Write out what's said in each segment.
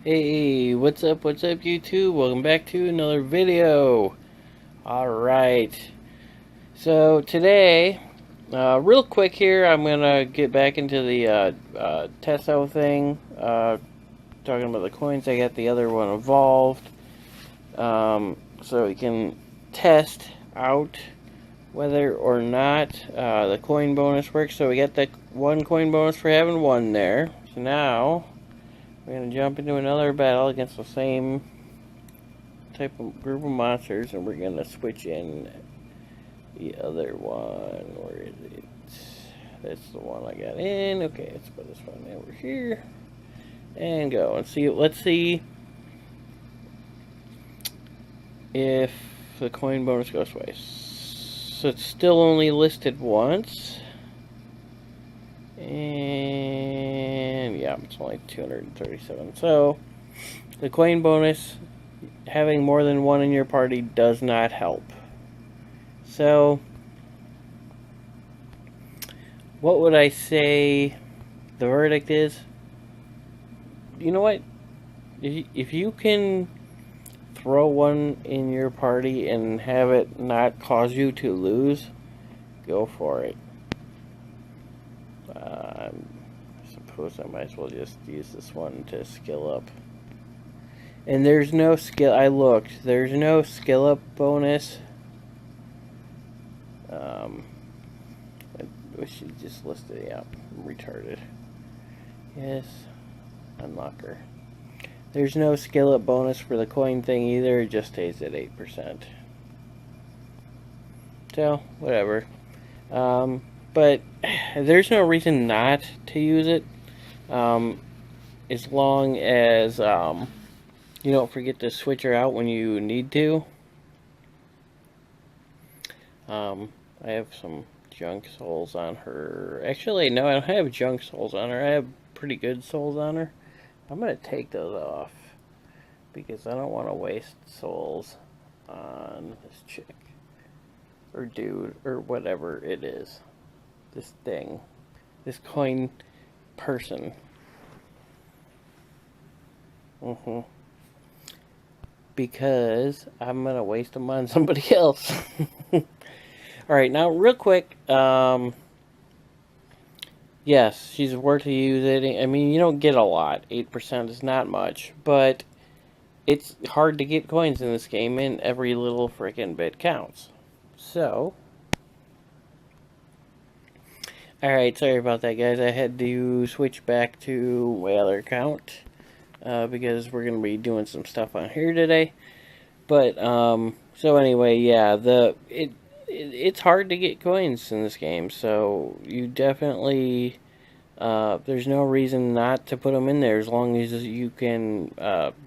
Hey, what's up, YouTube? Welcome back to another video. Alright, so today, real quick here, I'm gonna get back into the Tesso thing, talking about the coins. I got the other one involved, so we can test out whether or not the coin bonus works. So we got the one coin bonus for having one there. So now we're going to jump into another battle against the same type of group of monsters, and we're going to switch in the other one. Where is it? That's the one I got in. Okay, let's put this one over here and go and see. Let's see if the coin bonus goes away. So it's still only listed once. And yeah, it's only 237. So the coin bonus, having more than one in your party, does not help. So what would I say the verdict is? You know what? If you can throw one in your party and have it not cause you to lose, go for it. I suppose I might as well just use this one to skill up. And there's no skill. I looked. There's no skill up bonus. We should just list it. Yeah, I'm retarded. Yes, unlocker. There's no skill up bonus for the coin thing either. It just stays at 8%. So whatever. But there's no reason not to use it, as long as you don't forget to switch her out when you need to. I have some junk souls on her. Actually, no, I don't have junk souls on her. I have pretty good souls on her. I'm going to take those off because I don't want to waste souls on this chick or dude or whatever it is. This thing. This coin person. Because I'm going to waste them on somebody else. Alright, now real quick, yes, she's worth using. I mean, you don't get a lot. 8% is not much, but it's hard to get coins in this game, and every little frickin' bit counts. So, alright, sorry about that, guys. I had to switch back to my other account, because we're going to be doing some stuff on here today. But, so anyway, yeah, it's hard to get coins in this game, so you definitely, there's no reason not to put them in there as long as you can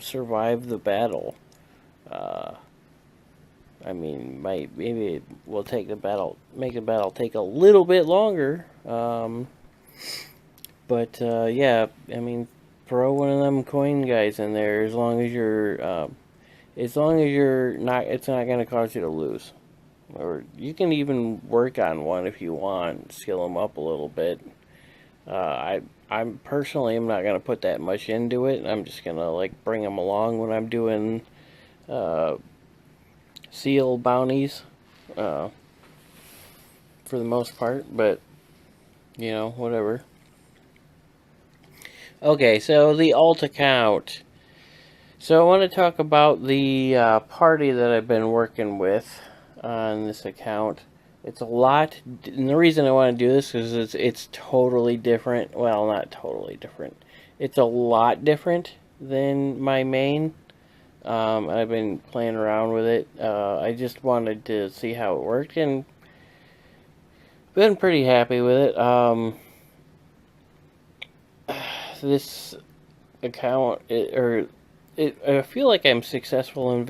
survive the battle. I mean, maybe it will take the battle, make the battle take a little bit longer, but yeah, I mean, throw one of them coin guys in there as long as you're not, it's not going to cause you to lose. Or you can even work on one if you want, skill them up a little bit. I'm personally, I'm not gonna put that much into it. I'm just gonna like bring them along when I'm doing seal bounties, for the most part. But you know, whatever. Okay, so the alt account. So I want to talk about the party that I've been working with on this account. It's a lot, and the reason I want to do this is it's totally different. Well, not totally different. It's a lot different than my main. I've been playing around with it. I just wanted to see how it worked, and been pretty happy with it. This account, I feel like I'm successful in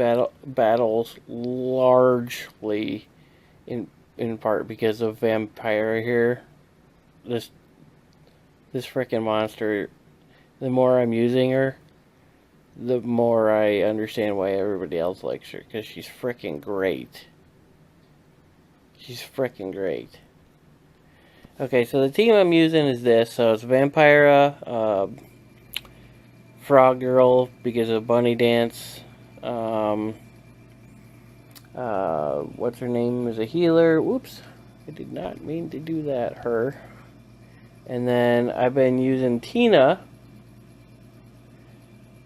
battles largely in part because of Vampire here. This frickin' monster, the more I'm using her, the more I understand why everybody else likes her, because she's frickin' great. She's frickin' great. Okay, so the team I'm using is this. So it's Vampira, Frog Girl because of Bunny Dance. What's her name is a healer. Whoops, I did not mean to do that. Her. And then I've been using Tina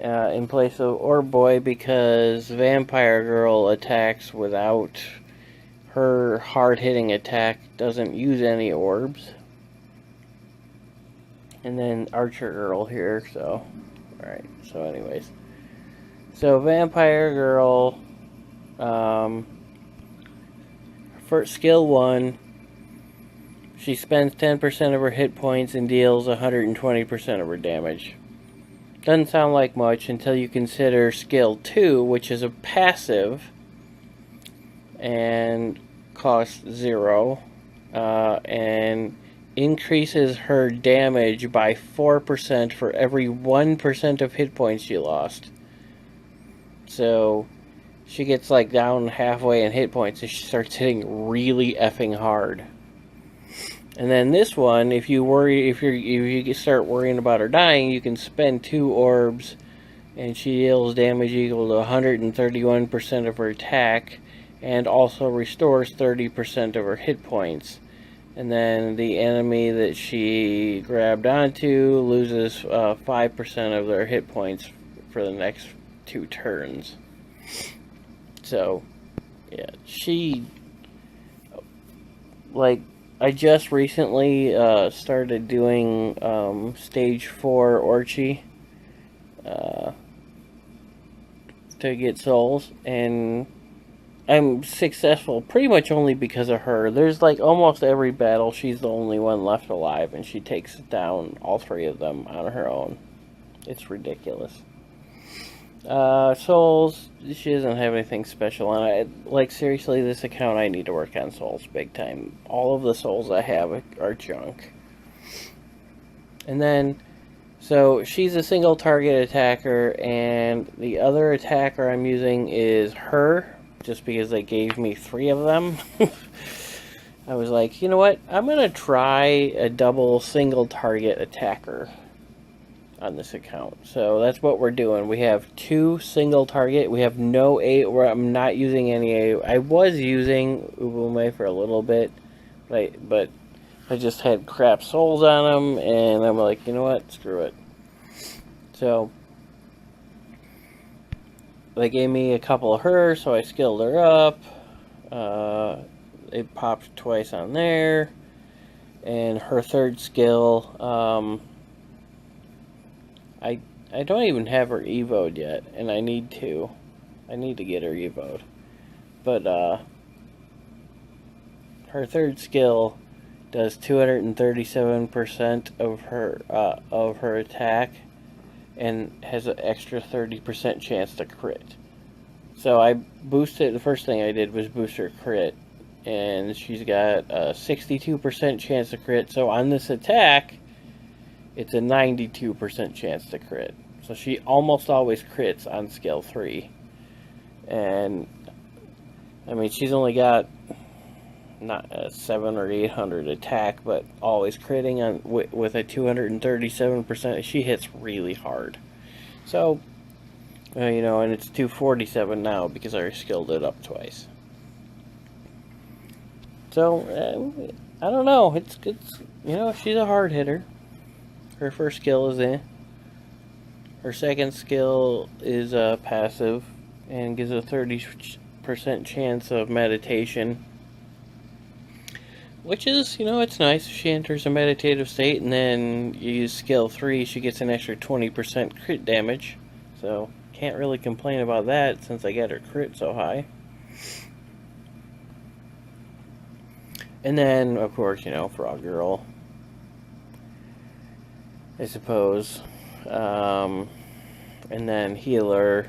in place of Orb Boy because Vampire Girl attacks without her hard-hitting attack, doesn't use any orbs. And then Archer Girl here, so alright, so anyways. So Vampire Girl, for skill 1, she spends 10% of her hit points and deals 120% of her damage. Doesn't sound like much until you consider skill 2, which is a passive and costs 0, and increases her damage by 4% for every 1% of hit points she lost. So she gets like down halfway in hit points and she starts hitting really effing hard. And then this one, if you start worrying about her dying, you can spend 2 orbs and she deals damage equal to 131% of her attack and also restores 30% of her hit points. And then the enemy that she grabbed onto loses 5% of their hit points for the next 2 turns. So, yeah, I just recently started doing stage 4 Orchi to get souls, and I'm successful pretty much only because of her. There's like almost every battle she's the only one left alive, and she takes down all 3 of them on her own. It's ridiculous. Souls, she doesn't have anything special on it. Like, seriously, this account, I need to work on souls big time. All of the souls I have are junk. And then, so she's a single target attacker, and the other attacker I'm using is her, just because they gave me 3 of them. I was like, you know what, I'm going to try a double single target attacker on this account. So that's what we're doing. We have 2 single target. We have no A, where I'm not using any A. I was using Ubume for a little bit, but I just had crap souls on them, and I'm like, you know what, screw it. So they gave me a couple of her, so I skilled her up. It popped twice on there, and her 3rd skill, I don't even have her evoed yet, and I need to. I need to get her evoed. But her 3rd skill does 237% of her attack, and has an extra 30% chance to crit. So I boosted. The first thing I did was boost her crit, and she's got a 62% chance to crit. So on this attack, it's a 92% chance to crit. So she almost always crits on skill 3. And, I mean, she's only got not a 700 or 800 attack, but always critting on with a 237%. She hits really hard. So, you know, and it's 247 now because I skilled it up twice. So, I don't know. It's you know, she's a hard hitter. Her first skill is in. Her second skill is passive and gives a 30% chance of meditation. Which is, you know, it's nice. If she enters a meditative state and then you use skill 3, she gets an extra 20% crit damage. So, can't really complain about that since I got her crit so high. And then, of course, you know, Frog Girl, I suppose. And then Healer,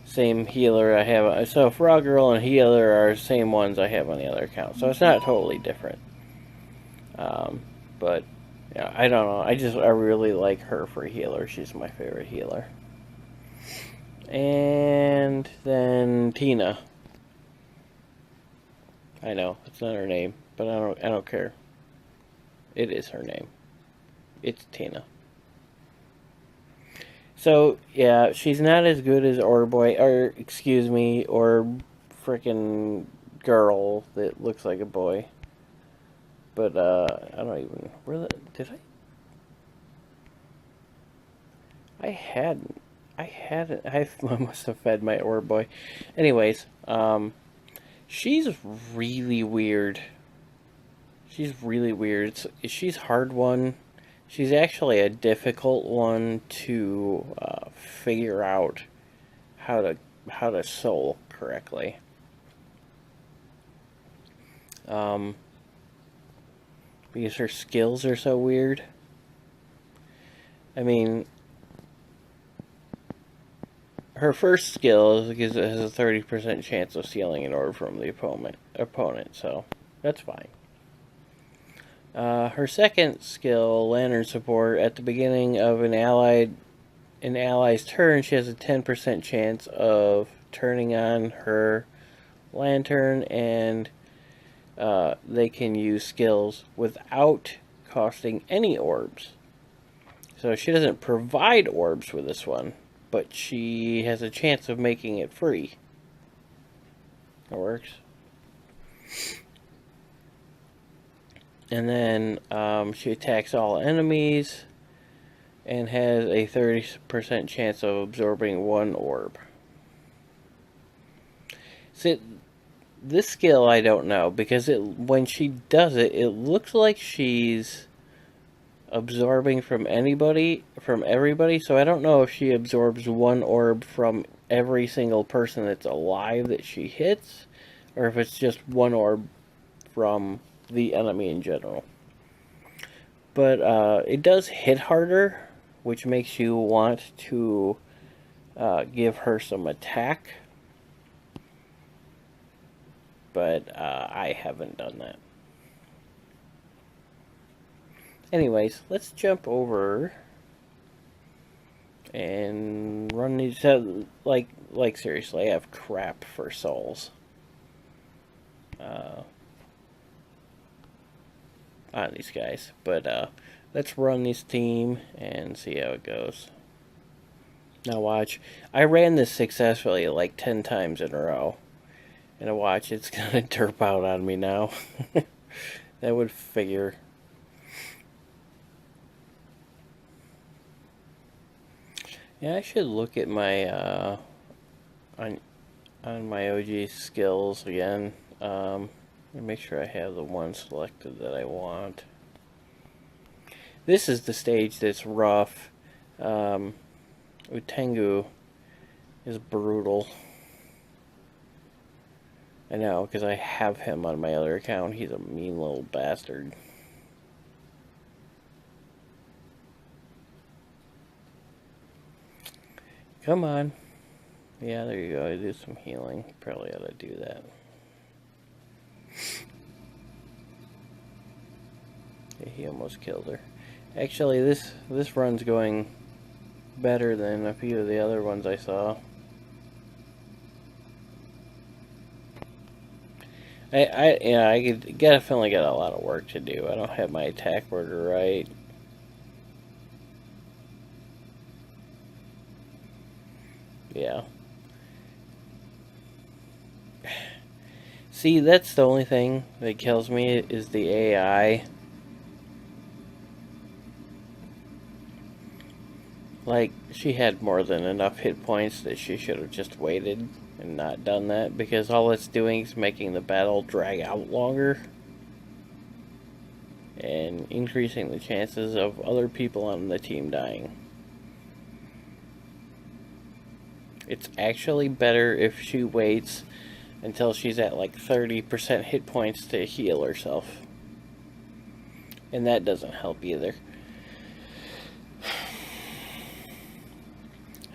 same healer I have. So Frog Girl and Healer are the same ones I have on the other account. So it's not totally different. But, yeah, I don't know. I really like her for healer. She's my favorite healer. And then Tina. I know, it's not her name, but I don't care. It is her name. It's Tina. So, yeah, she's not as good as Orboy, or, excuse me, or frickin' girl that looks like a boy. But, I don't even, did I hadn't, I must have fed my Orboy. Anyways, she's really weird. She's really weird. She's hard one. She's actually a difficult one to figure out how to soul correctly. Because her skills are so weird. I mean, her first skill is because it has a 30% chance of stealing an orb from the opponent, so that's fine. Her second skill, Lantern Support, at the beginning of an ally's turn, she has a 10% chance of turning on her lantern, and they can use skills without costing any orbs. So she doesn't provide orbs with this one, but she has a chance of making it free. That works. And then she attacks all enemies and has a 30% chance of absorbing one orb. See, this skill I don't know, because when she does it, it looks like she's absorbing from everybody, so I don't know if she absorbs one orb from every single person that's alive that she hits, or if it's just one orb from the enemy in general. But it does hit harder, which makes you want to give her some attack. But I haven't done that. Anyways, let's jump over and run these. Like seriously, I have crap for souls on these guys. But let's run this team and see how it goes. Now watch. I ran this successfully like 10 times in a row. And watch, it's gonna derp out on me now. That would figure. Yeah, I should look at my Onmyoji skills again. And make sure I have the one selected that I want. This is the stage that's rough. Utengu is brutal. I know, because I have him on my other account. He's a mean little bastard. Come on. Yeah, there you go. I do some healing. Probably ought to do that. Yeah, he almost killed her. Actually, this run's going better than a few of the other ones I saw. I definitely got a lot of work to do. I don't have my attack order right. Yeah. See, that's the only thing that kills me is the AI. Like, she had more than enough hit points that she should have just waited and not done that, because all it's doing is making the battle drag out longer and increasing the chances of other people on the team dying. It's actually better if she waits until she's at like 30% hit points to heal herself. And that doesn't help either.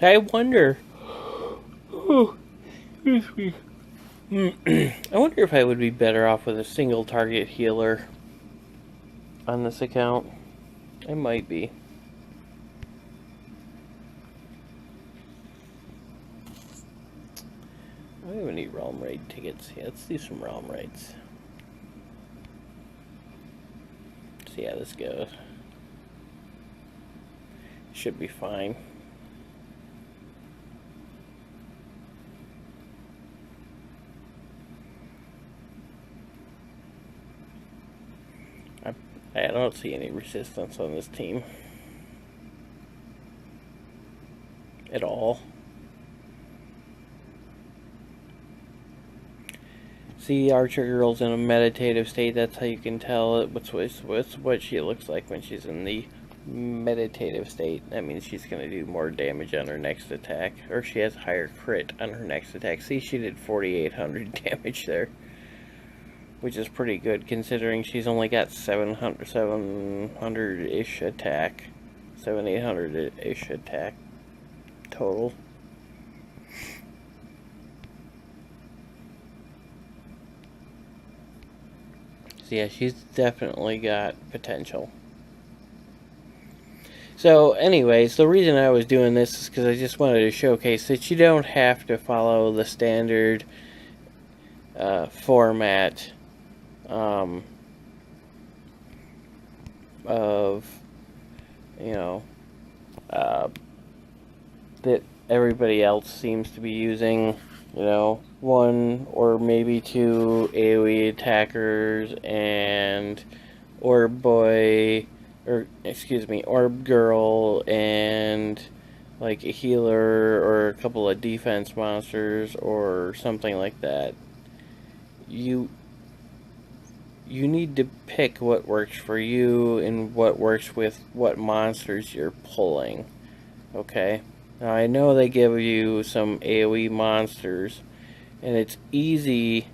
I wonder... Oh, excuse me. I wonder if I would be better off with a single target healer on this account. I might be. I don't have any realm raid tickets. Yeah, let's do some realm raids. See how this goes. Should be fine. I don't see any resistance on this team at all. See, Archer Girl's in a meditative state. That's how you can tell what's what she looks like when she's in the meditative state. That means she's going to do more damage on her next attack. Or she has higher crit on her next attack. See, she did 4,800 damage there. Which is pretty good considering she's only got 700-ish attack. 700-800-ish attack total. So yeah, she's definitely got potential. So anyways, the reason I was doing this is because I just wanted to showcase that you don't have to follow the standard format of, you know, that everybody else seems to be using. You know, 1 or maybe 2 AoE attackers and Orb Boy, or excuse me, Orb Girl, and like a healer or a couple of defense monsters or something like that. You need to pick what works for you and what works with what monsters you're pulling. Okay? Now, I know they give you some AoE monsters, and it's easy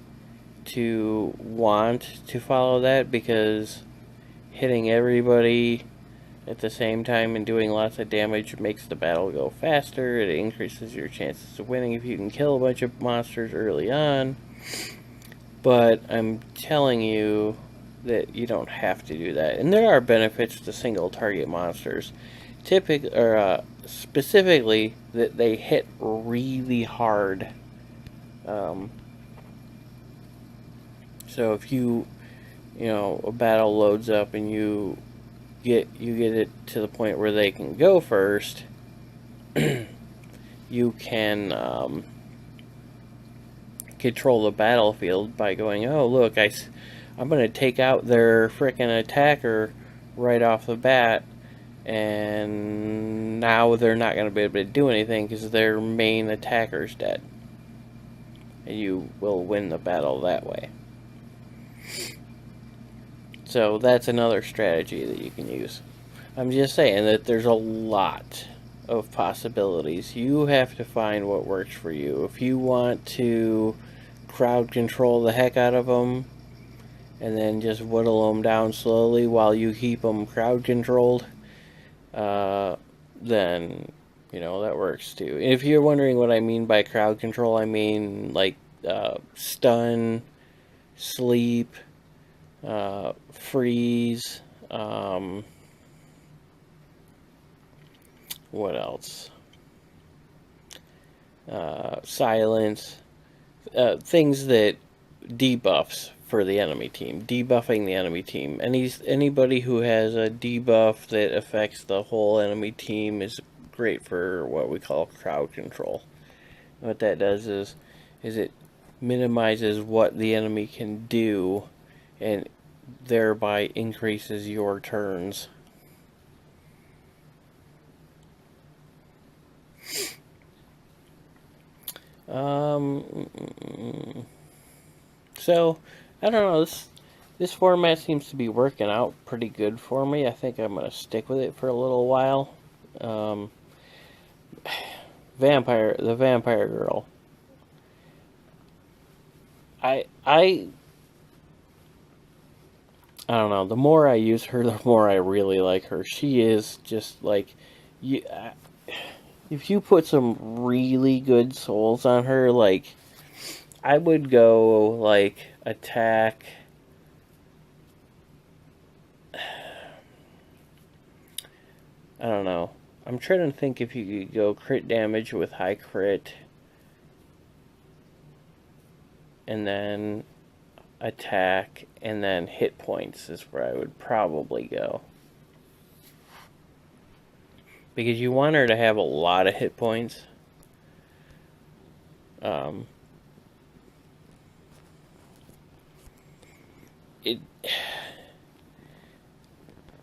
to want to follow that because hitting everybody at the same time and doing lots of damage makes the battle go faster. It increases your chances of winning if you can kill a bunch of monsters early on. But I'm telling you that you don't have to do that. And there are benefits to single target monsters. Specifically, that they hit really hard. So if you know, a battle loads up and you get it to the point where they can go first, you can control the battlefield by going, oh look, I'm going to take out their frickin' attacker right off the bat, and now they're not going to be able to do anything because their main attacker's dead. And you will win the battle that way. So that's another strategy that you can use. I'm just saying that there's a lot of possibilities. You have to find what works for you. If you want to crowd control the heck out of them and then just whittle them down slowly while you keep them crowd controlled, then, you know, that works too. If you're wondering what I mean by crowd control, I mean like stun, sleep, freeze, what else? Silence, things that debuffs for the enemy team, debuffing the enemy team. Anybody who has a debuff that affects the whole enemy team is great for what we call crowd control. What that does is it minimizes what the enemy can do and thereby increases your turns. So I don't know, this format seems to be working out pretty good for me. I think I'm gonna stick with it for a little while. The vampire girl. I don't know. The more I use her, the more I really like her. She is just like, if you put some really good souls on her, like, I would go like attack. I don't know. I'm trying to think if you could go crit damage with high crit, and then attack, and then hit points is where I would probably go. Because you want her to have a lot of hit points.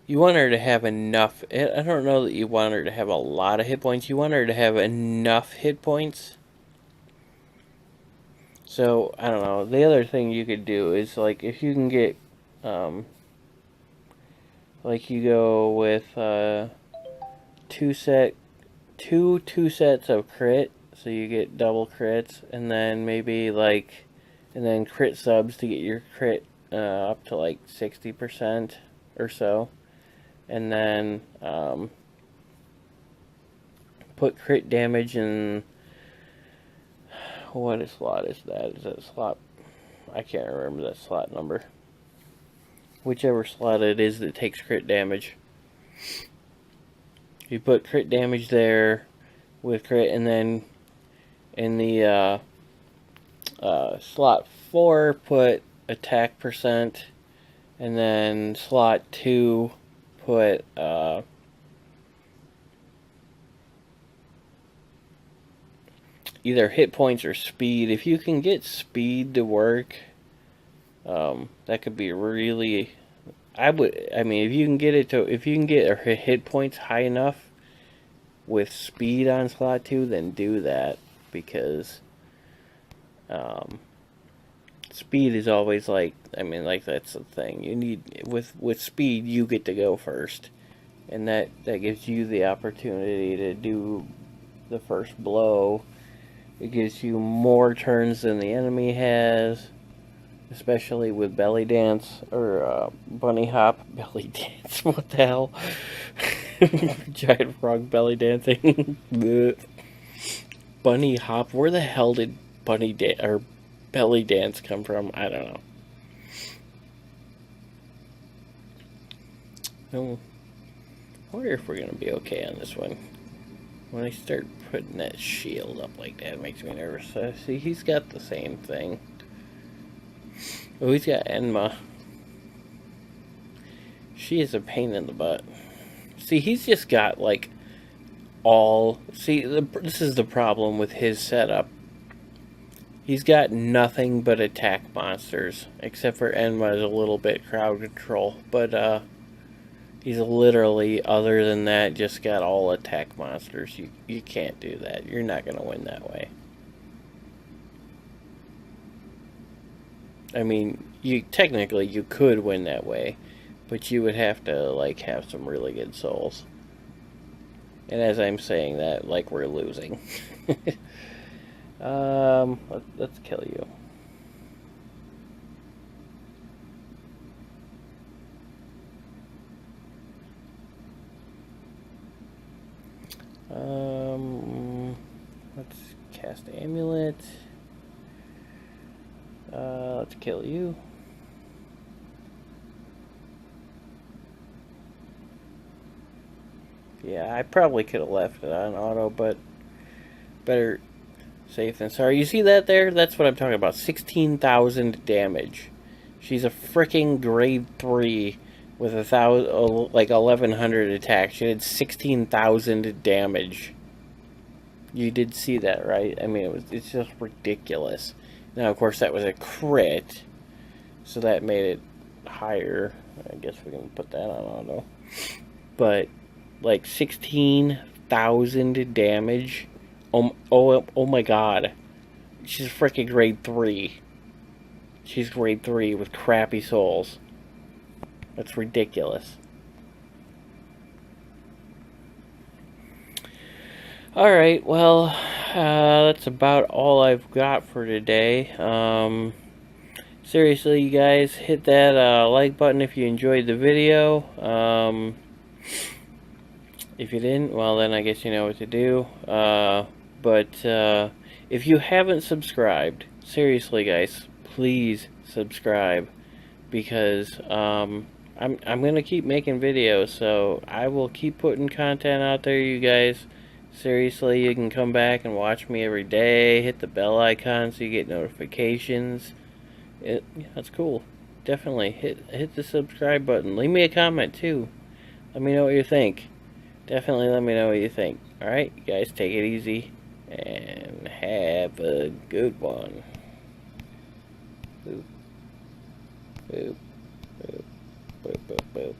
you want her to have enough. I don't know that you want her to have a lot of hit points. You want her to have enough hit points. So, I don't know. The other thing you could do is, like, if you can get, like, you go with, two sets of crit, so you get double crits, and then maybe, like, and then crit subs to get your crit, up to, like, 60% or so. And then, put crit damage in. What slot is that? Is that slot? I can't remember that slot number. Whichever slot it is that takes crit damage. You put crit damage there with crit, and then in the slot 4, put attack percent, and then slot 2, put either hit points or speed. If you can get speed to work, that could be really. I mean, if you can get her hit points high enough with speed on slot 2, then do that, because speed is always like. I mean, like, that's the thing. You need with speed, you get to go first, and that gives you the opportunity to do the first blow. It gives you more turns than the enemy has, especially with belly dance or bunny hop. Belly dance, what the hell? Giant frog belly dancing. Bunny hop. Where the hell did bunny dance or belly dance come from? I don't know. I wonder if we're gonna be okay on this one. When I start putting that shield up like that, it makes me nervous. See, he's got the same thing. Oh, he's got Enma. She is a pain in the butt. See, he's just got, like, all... See, this is the problem with his setup. He's got nothing but attack monsters, except for Enma's a little bit crowd control. But, he's literally, other than that, just got all attack monsters. You can't do that. You're not going to win that way. I mean, technically you could win that way, but you would have to, like, have some really good souls. And as I'm saying that, like, we're losing. Let's kill you. Let's cast Amulet. Let's kill you. Yeah, I probably could have left it on auto, but better safe than sorry. You see that there? That's what I'm talking about. 16,000 damage. She's a freaking grade 3 with 1,100 attack. She did 16,000 damage. You did see that, right? I mean, it's just ridiculous. Now, of course, that was a crit, so that made it higher. I guess we can put that on auto. But, like, 16,000 damage. Oh my god. She's freaking grade 3. She's grade 3 with crappy souls. That's ridiculous. Alright, well, that's about all I've got for today. Seriously, you guys, hit that like button if you enjoyed the video. If you didn't, well, then I guess you know what to do. But if you haven't subscribed, seriously, guys, please subscribe, because I'm gonna keep making videos, so I will keep putting content out there, you guys. Seriously, you can come back and watch me every day. Hit the bell icon so you get notifications. Yeah, that's cool. Definitely hit the subscribe button. Leave me a comment too. Let me know what you think. Definitely let me know what you think. Alright, you guys, take it easy and have a good one. Boop. Boop. Boop. Boop. Boop. Boop.